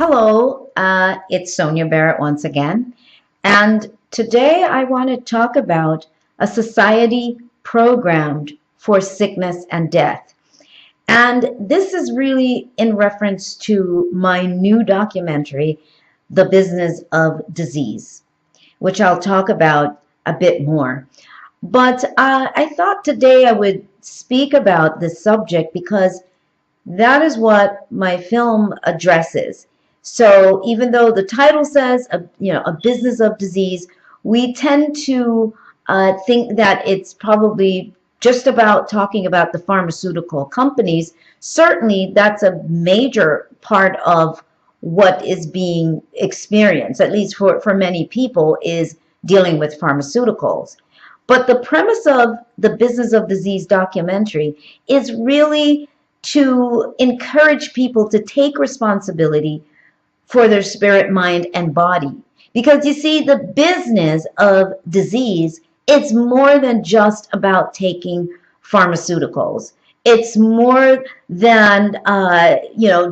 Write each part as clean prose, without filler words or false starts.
Hello, it's Sonia Barrett once again, and today I want to talk about a society programmed for sickness and death. And this is really in reference to my new documentary, The Business of Disease, which I'll talk about a bit more. But I thought today I would speak about this subject because that is what my film addresses. So even though the title says, a business of disease, we tend to think that it's probably just about talking about the pharmaceutical companies. Certainly, that's a major part of what is being experienced, at least for many people, is dealing with pharmaceuticals. But the premise of the Business of Disease documentary is really to encourage people to take responsibility for their spirit, mind, and body. Because you see, the business of disease, it's more than just about taking pharmaceuticals. It's more than,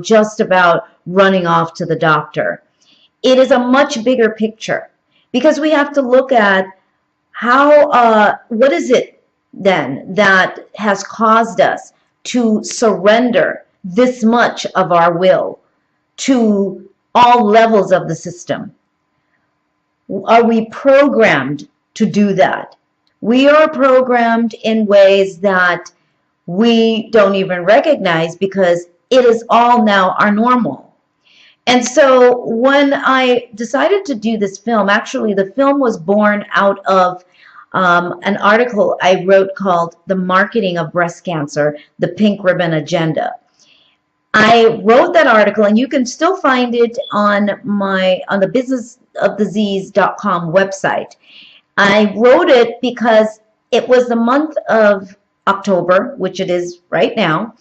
just about running off to the doctor. It is a much bigger picture because we have to look at what is it then that has caused us to surrender this much of our will to all levels of the system? Are we programmed to do that? We are programmed in ways that we don't even recognize because it is all now our normal. And so when I decided to do this film, actually the film was born out of an article I wrote called The Marketing of Breast Cancer, the Pink Ribbon Agenda. I wrote that article, and you can still find it on the businessofdisease.com website. I wrote it because it was the month of October, which it is right now,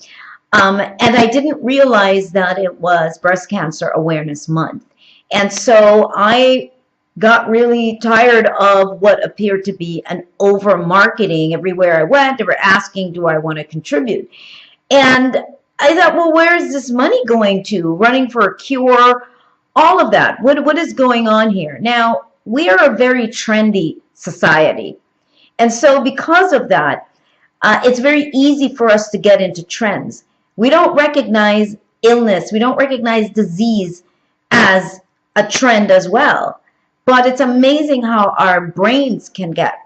and I didn't realize that it was Breast Cancer Awareness Month. And so I got really tired of what appeared to be an over-marketing. Everywhere I went, they were asking, do I want to contribute? And I thought, well, where is this money going to? Running for a cure, all of that. What is going on here? Now, we are a very trendy society. And so because of that, it's very easy for us to get into trends. We don't recognize illness. We don't recognize disease as a trend as well. But it's amazing how our brains can get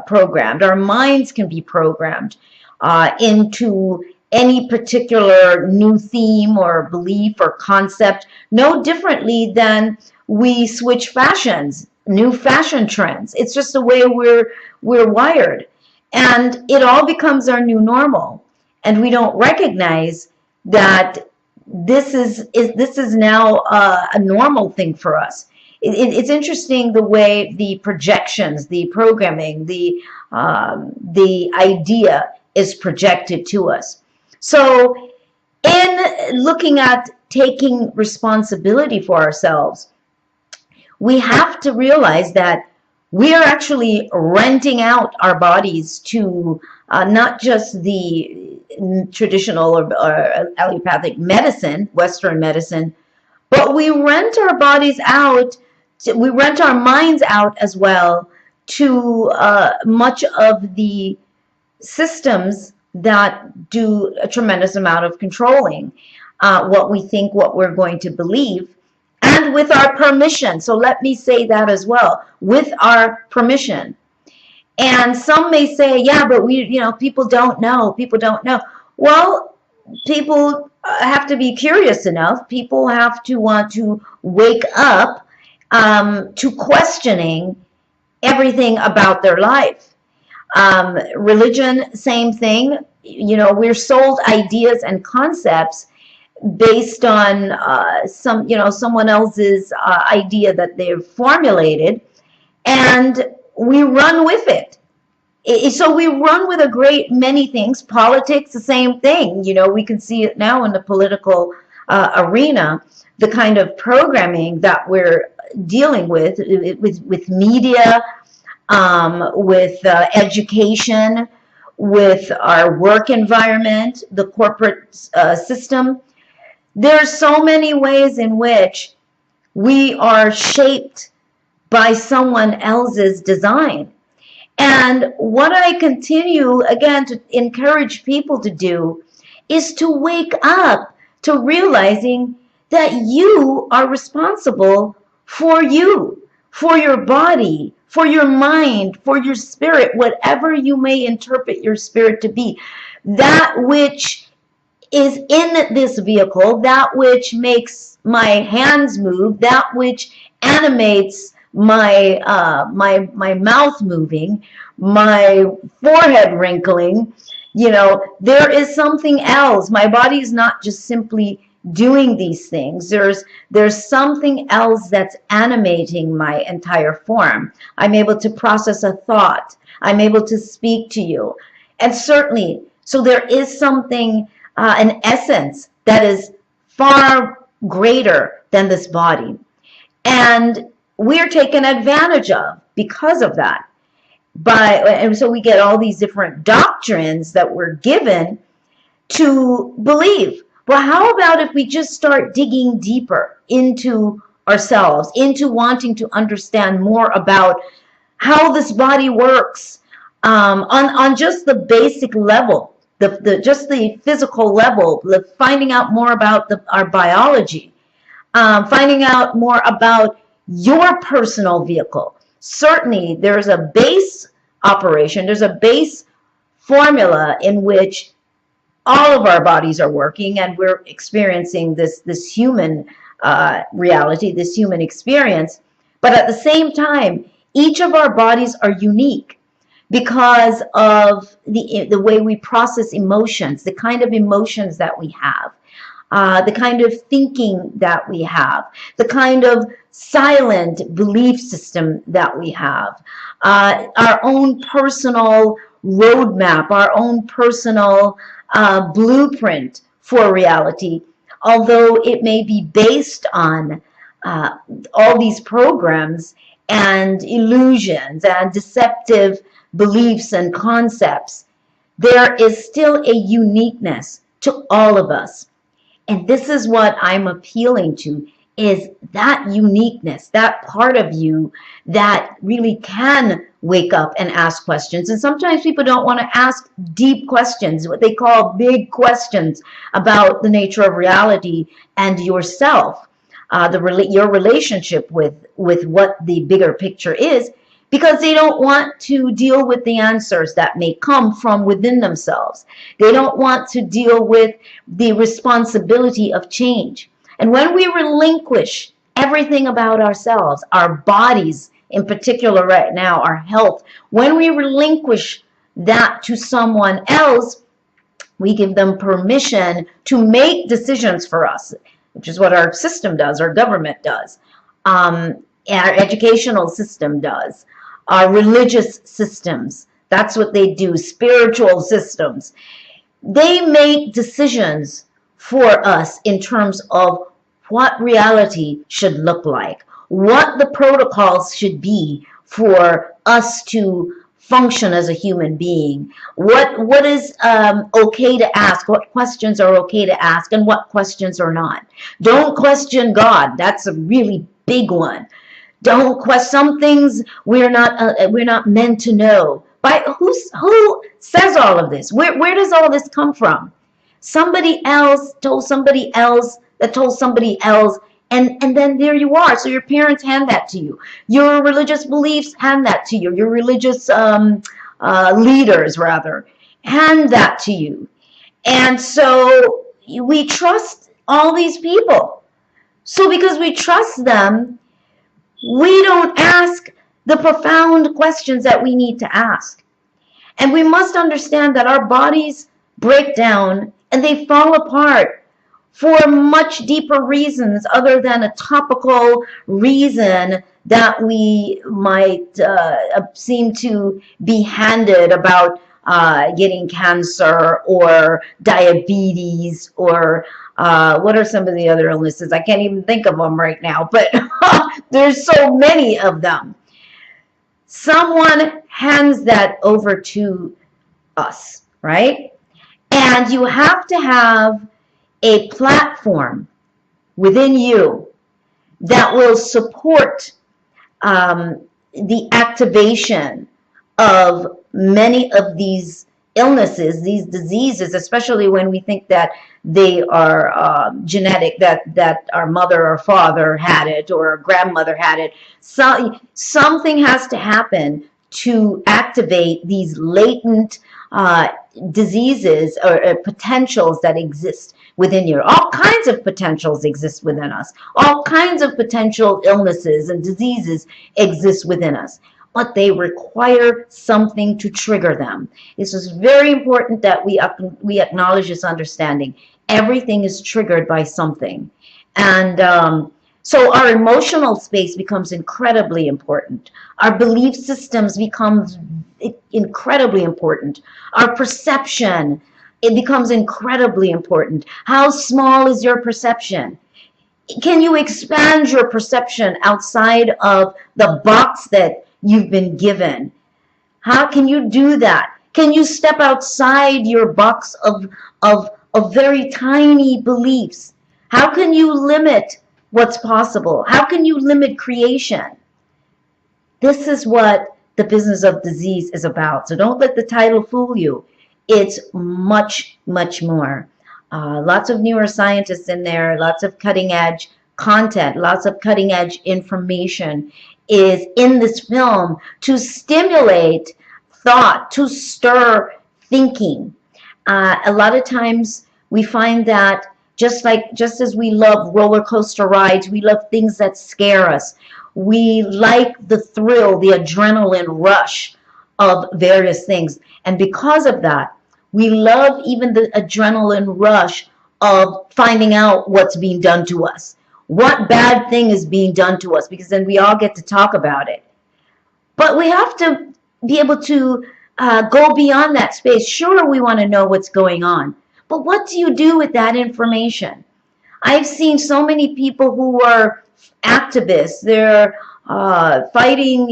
programmed. Our minds can be programmed into any particular new theme or belief or concept, no differently than we switch fashions, new fashion trends. It's just the way we're wired. And it all becomes our new normal. And we don't recognize that this is now a normal thing for us. It's interesting the way the projections, the programming, the idea is projected to us. So in looking at taking responsibility for ourselves, we have to realize that we are actually renting out our bodies to not just the traditional or allopathic medicine, Western medicine, but we rent our bodies out, we rent our minds out as well to much of the systems that do a tremendous amount of controlling what we think, what we're going to believe, and with our permission. So let me say that as well, with our permission. And some may say, yeah, but people don't know. People don't know. Well, people have to be curious enough. People have to want to wake up to questioning everything about their life. Religion, same thing. We're sold ideas and concepts based on someone else's idea that they've formulated, and we run with it. So we run with a great many things. Politics, the same thing. We can see it now in the political arena, the kind of programming that we're dealing with media, with education, with our work environment, the corporate system. There's so many ways in which we are shaped by someone else's design. And what I continue, again, to encourage people to do is to wake up to realizing that you are responsible for you, for your body, for your mind, for your spirit, whatever you may interpret your spirit to be. That which is in this vehicle, that which makes my hands move, that which animates my mouth moving, my forehead wrinkling. There is something else. My body is not just simply doing these things. There's something else that's animating my entire form. I'm able to process a thought. I'm able to speak to you. And certainly, so there is something, an essence that is far greater than this body. And we're taken advantage of because of that. And so we get all these different doctrines that we're given to believe. Well, how about if we just start digging deeper into ourselves, into wanting to understand more about how this body works, on just the basic level, just the physical level, finding out more about our biology, finding out more about your personal vehicle. Certainly, there's a base operation, there's a base formula in which all of our bodies are working, and we're experiencing this human reality, this human experience. But at the same time, each of our bodies are unique because of the way we process emotions, the kind of emotions that we have, the kind of thinking that we have, the kind of silent belief system that we have, our own personal roadmap, our own personal blueprint for reality, although it may be based on all these programs and illusions and deceptive beliefs and concepts. There is still a uniqueness to all of us. And this is what I'm appealing to, is that uniqueness, that part of you that really can wake up and ask questions. And sometimes people don't want to ask deep questions, what they call big questions about the nature of reality and yourself, your relationship with what the bigger picture is, because they don't want to deal with the answers that may come from within themselves. They don't want to deal with the responsibility of change. And when we relinquish everything about ourselves, our bodies in particular right now, our health, when we relinquish that to someone else, we give them permission to make decisions for us, which is what our system does, our government does, our educational system does, our religious systems. That's what they do, spiritual systems. They make decisions for us in terms of what reality should look like, what the protocols should be for us to function as a human being, what is okay to ask, what questions are okay to ask, and what questions are not. Don't question God. That's a really big one. Don't question some things we're not meant to know. By who says all of this? Where does all this come from? Somebody else told somebody else that told somebody else, and then there you are. So your parents hand that to you. Your religious beliefs hand that to you. Your religious leaders, rather, hand that to you. And so we trust all these people. So because we trust them, we don't ask the profound questions that we need to ask. And we must understand that our bodies break down and they fall apart for much deeper reasons other than a topical reason that we might seem to be handed about getting cancer or diabetes or what are some of the other illnesses? I can't even think of them right now, but there's so many of them. Someone hands that over to us, right? And you have to have a platform within you that will support the activation of many of these illnesses, these diseases, especially when we think that they are genetic, that our mother or father had it or our grandmother had it. So, something has to happen to activate these latent diseases or potentials that exist within you. All kinds of potentials exist within us. All kinds of potential illnesses and diseases exist within us, but they require something to trigger them. This is very important that we acknowledge this understanding. Everything is triggered by something. And so our emotional space becomes incredibly important. Our belief systems becomes incredibly important. Our perception, it becomes incredibly important. How small is your perception? Can you expand your perception outside of the box that you've been given? How can you do that? Can you step outside your box of very tiny beliefs? How can you limit what's possible? How can you limit creation? This is what the business of disease is about. So don't let the title fool you. It's much, much more. Lots of neuroscientists in there, lots of cutting edge content, lots of cutting edge information is in this film to stimulate thought, to stir thinking. A lot of times we find that just as we love roller coaster rides, we love things that scare us. We like the thrill, the adrenaline rush of various things. And because of that, we love even the adrenaline rush of finding out what's being done to us. What bad thing is being done to us, because then we all get to talk about it. But we have to be able to go beyond that space. Sure, we want to know what's going on, but what do you do with that information? I've seen so many people who are activists. They're fighting,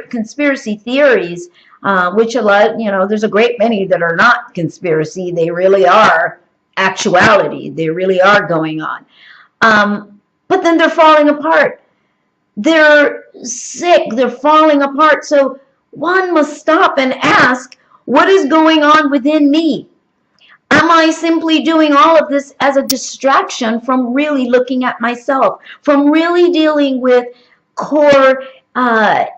conspiracy theories, which a lot, there's a great many that are not conspiracy. They really are actuality. They really are going on. But then they're falling apart. They're sick. They're falling apart. So one must stop and ask, what is going on within me? Am I simply doing all of this as a distraction from really looking at myself, from really dealing with core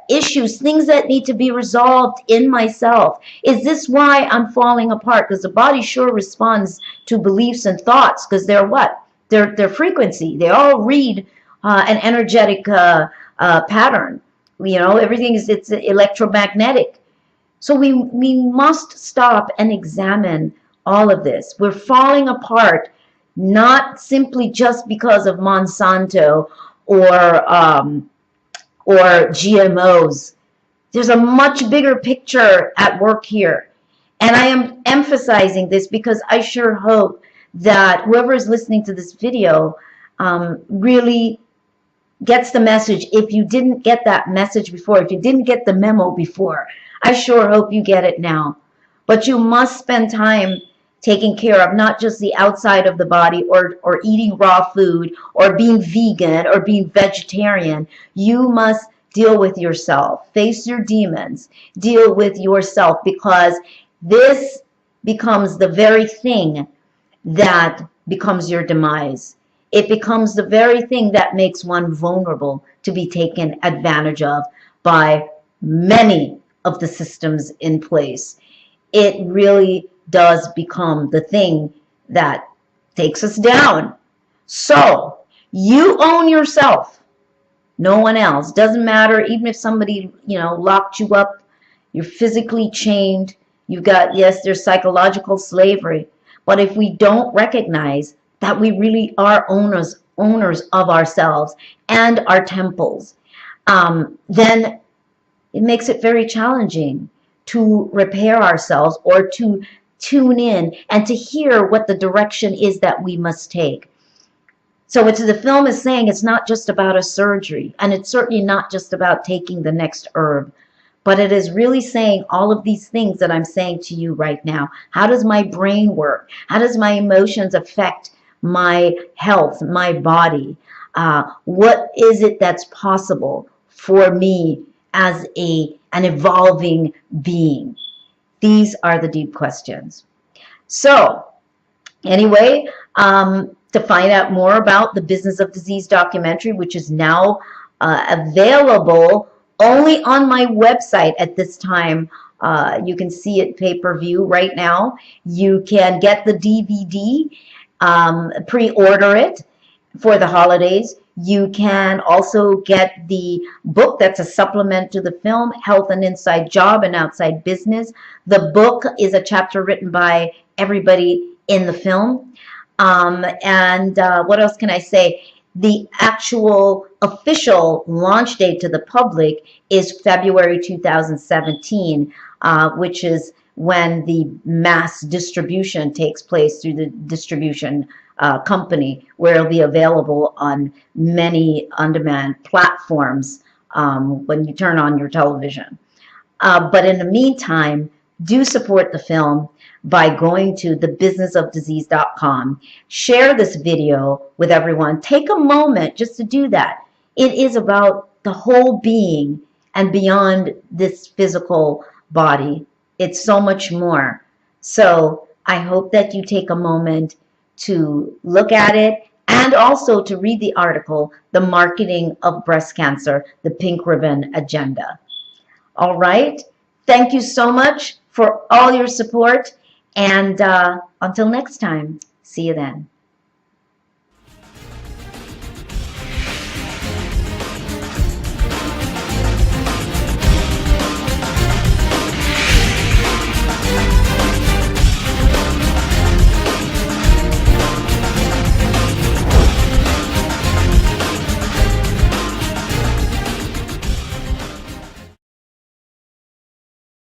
issues, things that need to be resolved in myself? Is this why I'm falling apart? Because the body sure responds to beliefs and thoughts, because they're what? They're frequency. They all read an energetic pattern. Everything it's electromagnetic. So we must stop and examine all of this. We're falling apart, not simply just because of Monsanto or GMOs. There's a much bigger picture at work here. And I am emphasizing this because I sure hope that whoever is listening to this video really gets the message. If you didn't get that message before, if you didn't get the memo before, I sure hope you get it now. But you must spend time taking care of not just the outside of the body or eating raw food or being vegan or being vegetarian. You must deal with yourself, face your demons, deal with yourself, because this becomes the very thing that becomes your demise. It becomes the very thing that makes one vulnerable to be taken advantage of by many of the systems in place. It really does become the thing that takes us down. So you own yourself, no one else. Doesn't matter, even if somebody locked you up, you're physically chained, you've got, yes, there's psychological slavery, but if we don't recognize that we really are owners of ourselves and our temples, then it makes it very challenging to repair ourselves or to tune in and to hear what the direction is that we must take. So the film is saying it's not just about a surgery, and it's certainly not just about taking the next herb, but it is really saying all of these things that I'm saying to you right now. How does my brain work? How does my emotions affect my health, my body? What is it that's possible for me as an evolving being? These are the deep questions. So, anyway, to find out more about the Business of Disease documentary, which is now available only on my website at this time. You can see it pay-per-view right now. You can get the DVD, pre-order it for the holidays. You can also get the book that's a supplement to the film, Health and Inside Job and Outside Business. The book is a chapter written by everybody in the film. What else can I say? The actual official launch date to the public is February 2017, which is when the mass distribution takes place through the distribution company, where it'll be available on many on-demand platforms when you turn on your television. But in the meantime, do support the film by going to thebusinessofdisease.com. Share this video with everyone. Take a moment just to do that. It is about the whole being and beyond this physical body. It's so much more. So I hope that you take a moment to look at it and also to read the article, The Marketing of Breast Cancer, the Pink Ribbon Agenda. All right. Thank you so much for all your support. And until next time, see you then.